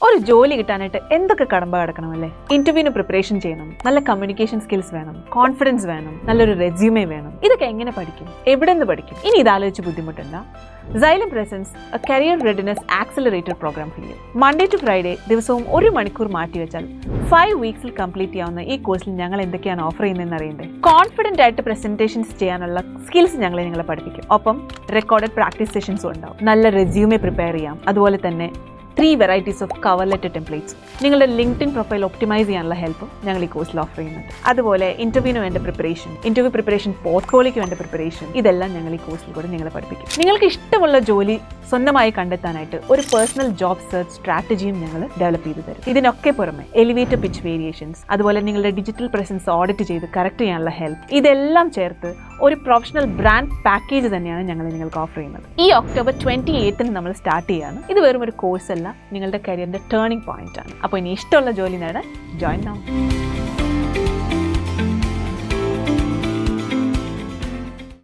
ഒരു ജോലി കിട്ടാനായിട്ട് എന്തൊക്കെ കടമ്പ കടക്കണമല്ലേ? ഇന്റർവ്യൂവിന് പ്രിപ്പറേഷൻ ചെയ്യണം, നല്ല കമ്മ്യൂണിക്കേഷൻ സ്കിൽസ് വേണം, കോൺഫിഡൻസ് വേണം, നല്ലൊരു റെസ്യൂമേ വേണം. ഇതൊക്കെ എങ്ങനെ പഠിക്കും? എവിടെ നിന്ന് പഠിക്കും? ഇനി ഇതാലോചിച്ച് ബുദ്ധിമുട്ടണ്ട. Xylem presents a career readiness accelerator program for you. Monday to Friday ദിവസവും 1 മണിക്കൂർ മാറ്റിവെച്ചാൽ 5 വീക്സിൽ കംപ്ലീറ്റ് ചെയ്യാവുന്ന ഈ കോഴ്സിൽ ഞങ്ങൾ എന്തൊക്കെയാണ് ഓഫർ ചെയ്യുന്നതെന്ന് അറിയണ്ടേ? കോൺഫിഡന്റ് ആയിട്ട് പ്രസന്റേഷൻസ് ചെയ്യാനുള്ള സ്കിൽസ് ഞങ്ങളെ നിങ്ങളെ പഠിപ്പിക്കും. ഒപ്പം റെക്കോർഡഡ് പ്രാക്ടീസ് സെഷൻസും ഉണ്ടാവും. നല്ല റെസ്യൂമേ പ്രിപ്പയർ ചെയ്യാം. അതുപോലെ തന്നെ 3 varieties of cover letter templates, നിങ്ങളുടെ ലിങ്ക്ഡിൻ പ്രൊഫൈൽ ഒപ്റ്റിമൈസ് ചെയ്യാനുള്ള ഹെൽപ്പും ഞങ്ങൾ ഈ കോഴ്സിൽ ഓഫർ ചെയ്യുന്നുണ്ട്. അതുപോലെ ഇന്റർവ്യൂവിന് വേണ്ട പ്രിപ്പറേഷൻ, ഇന്റർവ്യൂ പ്രിപ്പറേഷൻ, പോർട്ട്ഫോളിയോയ്ക്ക് വേണ്ട പ്രിപ്പറേഷൻ, ഇതെല്ലാം ഞങ്ങൾ ഈ കോഴ്സിൽ കൂടെ നിങ്ങളെ പഠിപ്പിക്കും. നിങ്ങൾക്ക് ഇഷ്ടമുള്ള ജോലി സ്വന്തമായി കണ്ടെത്താനായിട്ട് ഒരു പേഴ്സണൽ ജോബ് സെർച്ച് സ്ട്രാറ്റജിയും ഞങ്ങൾ ഡെവലപ്പ് ചെയ്തു തരും. ഇതിനൊക്കെ പുറമെ എലിവേറ്റർ പിച്ച് വേരിയേഷൻസ്, അതുപോലെ നിങ്ങളുടെ ഡിജിറ്റൽ പ്രസൻസ് ഓഡിറ്റ് ചെയ്ത് കറക്റ്റ് ചെയ്യാനുള്ള ഹെൽപ്പ്, ഇതെല്ലാം ചേർത്ത് ഒരു പ്രൊഫഷണൽ ബ്രാൻഡ് പാക്കേജ് തന്നെയാണ് ഞങ്ങൾ നിങ്ങൾക്ക് ഓഫർ ചെയ്യുന്നത്. ഈ ഒക്ടോബർ 28 നമ്മൾ സ്റ്റാർട്ട് ചെയ്യാണ്. ഇത് വെറും ഒരു കോഴ്സ് അല്ല, നിങ്ങളുടെ കരിയറിന്റെ ടേണിംഗ് പോയിന്റ് ആണ്. അപ്പോൾ ഇനി ഇഷ്ടമുള്ള ജോലി നേടാൻ ജോയിൻ ആവും.